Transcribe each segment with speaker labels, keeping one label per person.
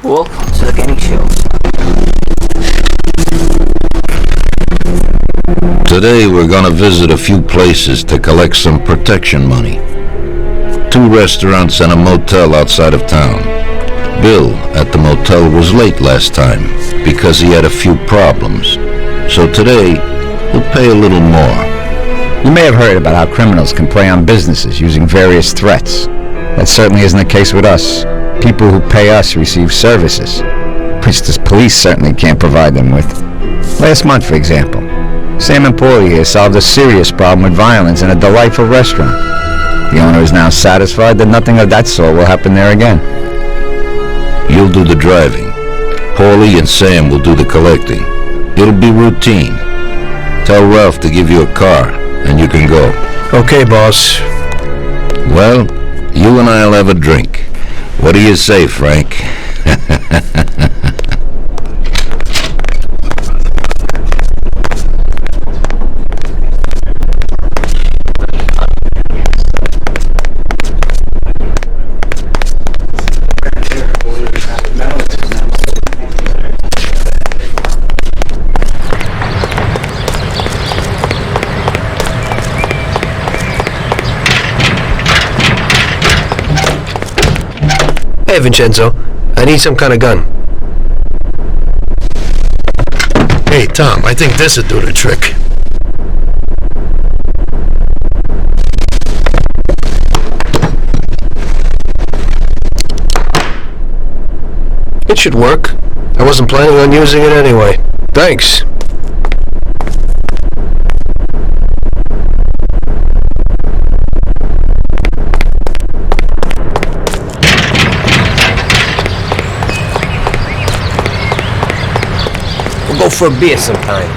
Speaker 1: Welcome to the gaming show.
Speaker 2: Today we're gonna visit a few places to collect some protection money. 2 restaurants and a motel outside of town. Bill at the motel was late last time because he had a few problems. So today, he'll pay a little more.
Speaker 3: You may have heard about how criminals can prey on businesses using various threats. That certainly isn't the case with us. People who pay us receive services, which the police certainly can't provide them with. Last month, for example, Sam and Paulie here solved a serious problem with violence in a delightful restaurant. The owner is now satisfied that nothing of that sort will happen there again.
Speaker 2: You'll do the driving. Paulie and Sam will do the collecting. It'll be routine. Tell Ralph to give you a car, and you can go.
Speaker 4: Okay, boss.
Speaker 2: Well, you and I'll have a drink. What do you say, Frank?
Speaker 4: Hey, Vincenzo. I need some kind of gun. Hey, Tom, I think this would do the trick. It should work. I wasn't planning on using it anyway. Thanks.
Speaker 1: Go for a beer sometime.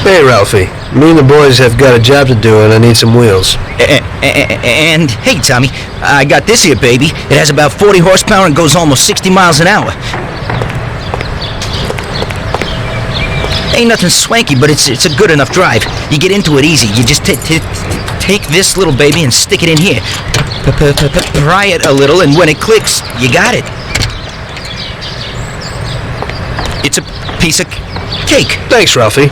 Speaker 4: Hey, Ralphie. Me and the boys have got a job to do and I need some wheels.
Speaker 5: And hey, Tommy, I got this here, baby. It has about 40 horsepower and goes almost 60 miles an hour. Ain't nothing swanky, but it's a good enough drive. You get into it easy. You just take this little baby and stick it in here. Pry it a little, and when it clicks, you got it. It's a piece of cake.
Speaker 4: Thanks, Ralphie.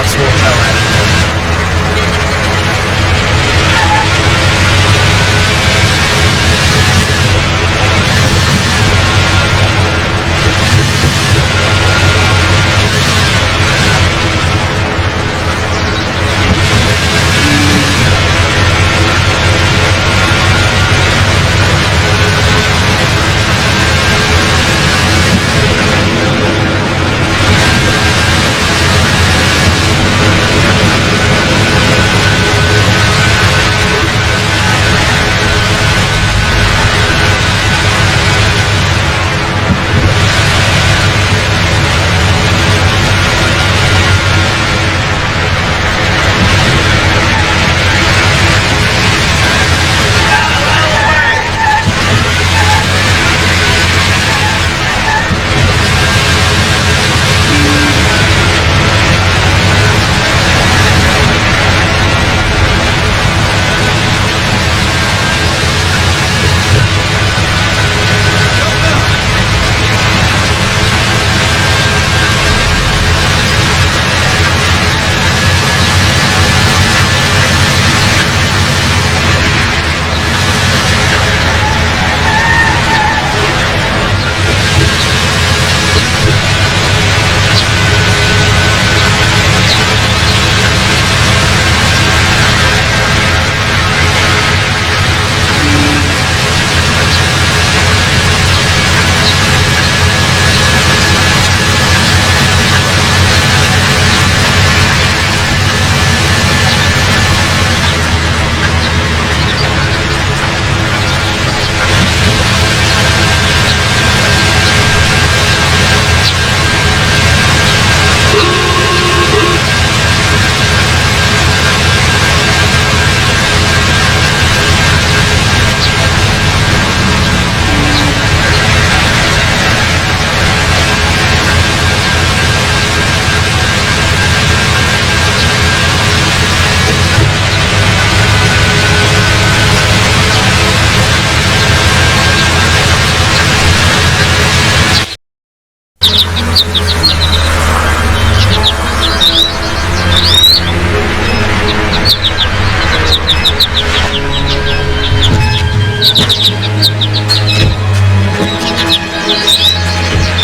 Speaker 1: cops won't tell anyone.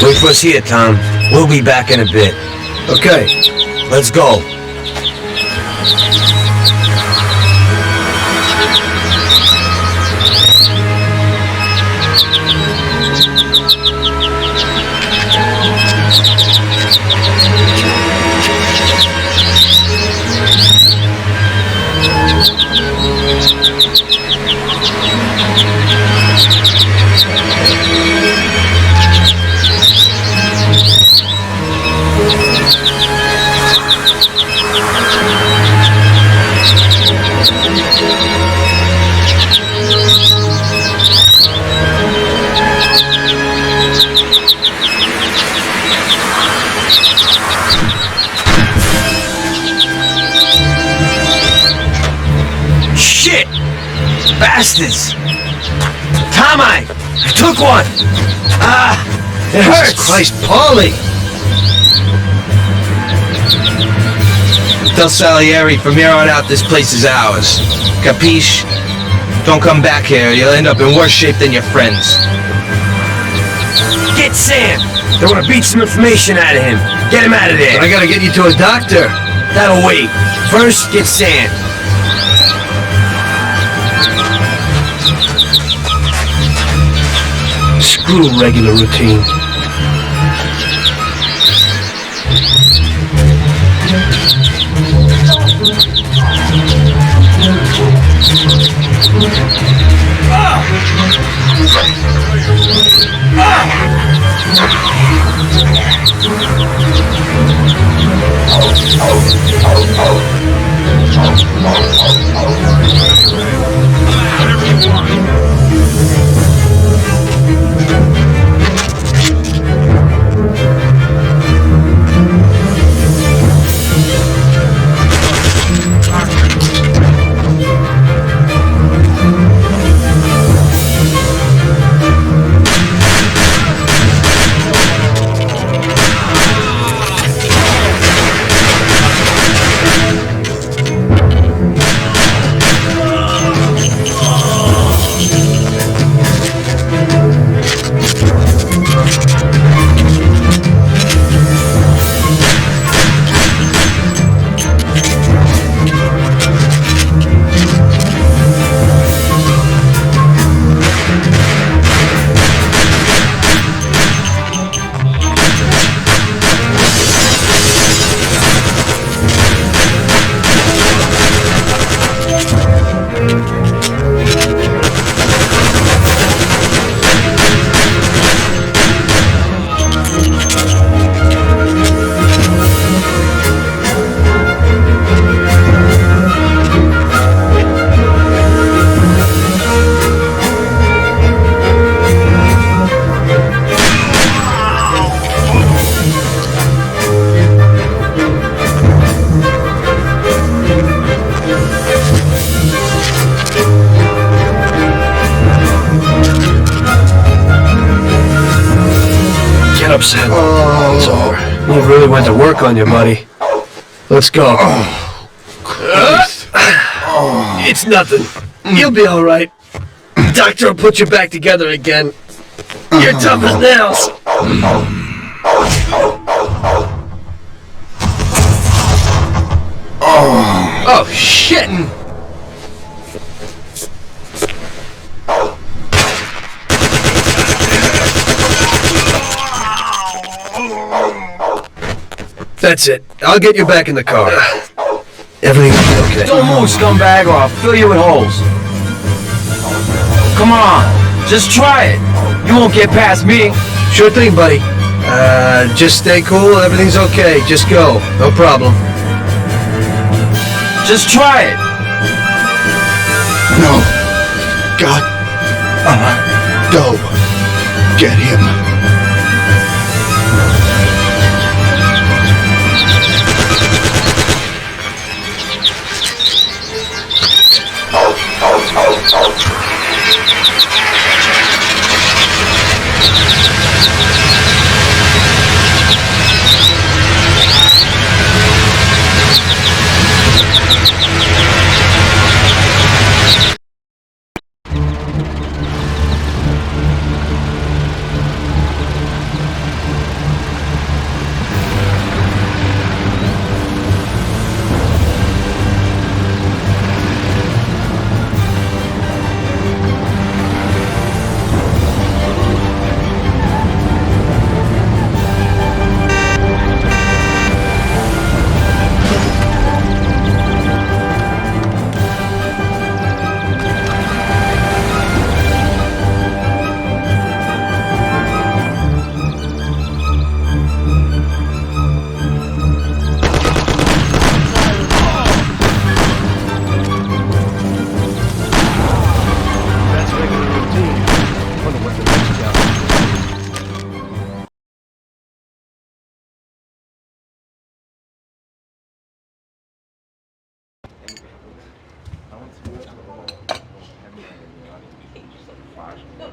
Speaker 1: Wait for us here, Tom. We'll be back in a bit.
Speaker 4: Okay.
Speaker 1: Let's go. Shit! Bastards! Tom, I took one! Ah! It hurts!
Speaker 4: Jesus Christ, Paulie!
Speaker 5: Tell Salieri from here on out this place is ours. Capiche? Don't come back here, you'll end up in worse shape than your friends.
Speaker 1: Get Sam! They want to beat some information out of him. Get him out of there.
Speaker 4: I gotta get you to a doctor.
Speaker 1: That'll wait. First, get Sam.
Speaker 4: Screw regular routine. upset. It's over. You really went to work on you, buddy. Let's go. It's nothing. You'll be all right. Doctor will put you back together again. You're tough as nails. Oh, shit! That's it. I'll get you back in the car. Everything will be okay.
Speaker 1: Don't move, scumbag, or I'll fill you with holes. Come on, just try it. You won't get past me.
Speaker 4: Sure thing, buddy. Just stay cool. Everything's okay. Just go. No problem.
Speaker 1: Just try it.
Speaker 6: No. God. Go. Get him.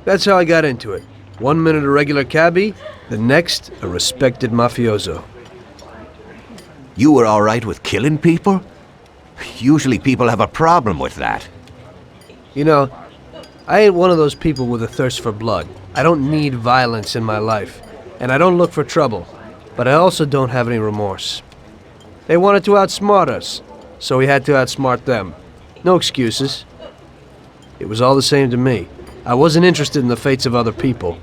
Speaker 4: That's how I got into it. 1 minute a regular cabbie, the next a respected mafioso.
Speaker 7: You were all right with killing people? Usually people have a problem with that.
Speaker 4: You know, I ain't one of those people with a thirst for blood. I don't need violence in my life, and I don't look for trouble, but I also don't have any remorse. They wanted to outsmart us, so we had to outsmart them. No excuses. It was all the same to me. I wasn't interested in the fates of other people.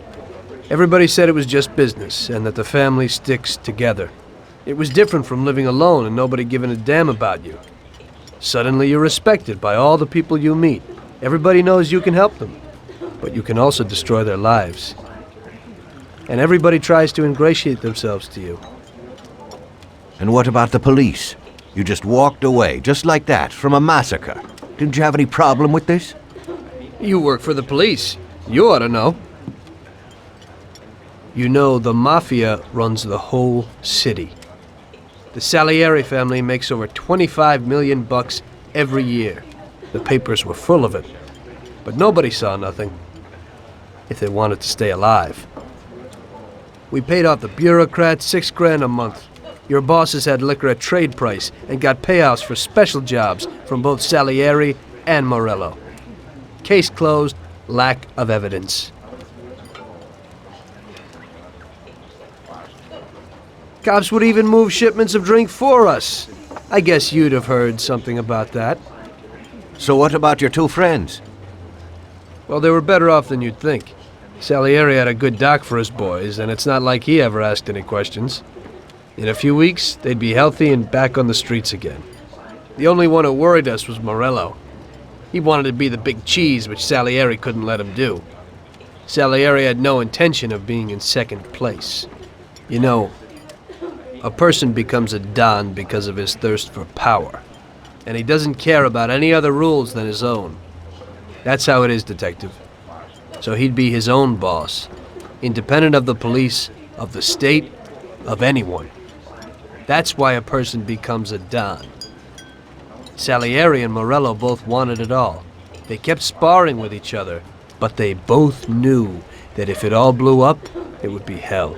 Speaker 4: Everybody said it was just business, and that the family sticks together. It was different from living alone and nobody giving a damn about you. Suddenly you're respected by all the people you meet. Everybody knows you can help them, but you can also destroy their lives. And everybody tries to ingratiate themselves to you.
Speaker 7: And what about the police? You just walked away, just like that, from a massacre. Didn't you have any problem with this?
Speaker 4: You work for the police. You ought to know. You know, the Mafia runs the whole city. The Salieri family makes over 25 million bucks every year. The papers were full of it. But nobody saw nothing. If they wanted to stay alive. We paid off the bureaucrats $6 grand a month. Your bosses had liquor at trade price and got payouts for special jobs from both Salieri and Morello. Case closed, lack of evidence. Cops would even move shipments of drink for us. I guess you'd have heard something about that.
Speaker 7: So what about your two friends?
Speaker 4: Well, they were better off than you'd think. Salieri had a good doc for his boys, and it's not like he ever asked any questions. In a few weeks, they'd be healthy and back on the streets again. The only one who worried us was Morello. He wanted to be the big cheese, which Salieri couldn't let him do. Salieri had no intention of being in second place. You know, a person becomes a Don because of his thirst for power, and he doesn't care about any other rules than his own. That's how it is, Detective. So he'd be his own boss, independent of the police, of the state, of anyone. That's why a person becomes a Don. Salieri and Morello both wanted it all. They kept sparring with each other, but they both knew that if it all blew up, it would be hell.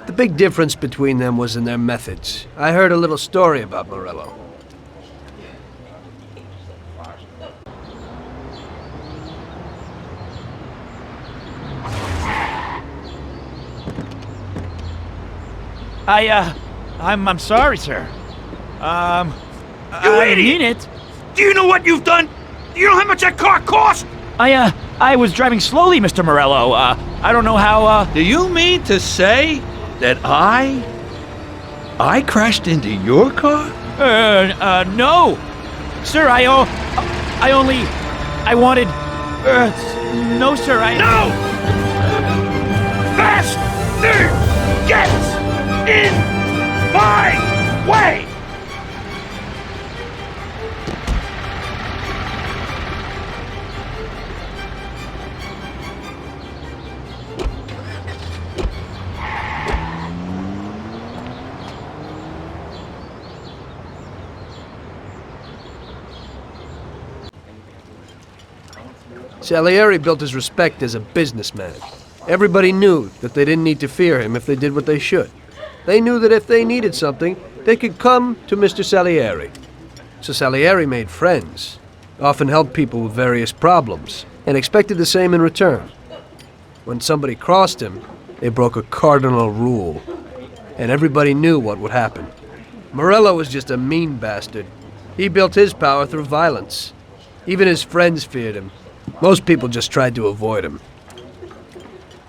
Speaker 4: The big difference between them was in their methods. I heard a little story about Morello.
Speaker 8: I'm sorry, sir.
Speaker 1: You
Speaker 8: I
Speaker 1: idiot!
Speaker 8: mean it.
Speaker 1: Do you know what you've done? Do you know how much that car cost?
Speaker 8: I was driving slowly, Mr. Morello. I don't know how,
Speaker 9: Do you mean to say that I crashed into your car?
Speaker 8: no. Sir, I wanted, no, sir,
Speaker 1: No! Faster! Get in my way!
Speaker 4: Salieri built his respect as a businessman. Everybody knew that they didn't need to fear him if they did what they should. They knew that if they needed something, they could come to Mr. Salieri. So Salieri made friends, often helped people with various problems, and expected the same in return. When somebody crossed him, they broke a cardinal rule, and everybody knew what would happen. Morello was just a mean bastard. He built his power through violence. Even his friends feared him. Most people just tried to avoid him.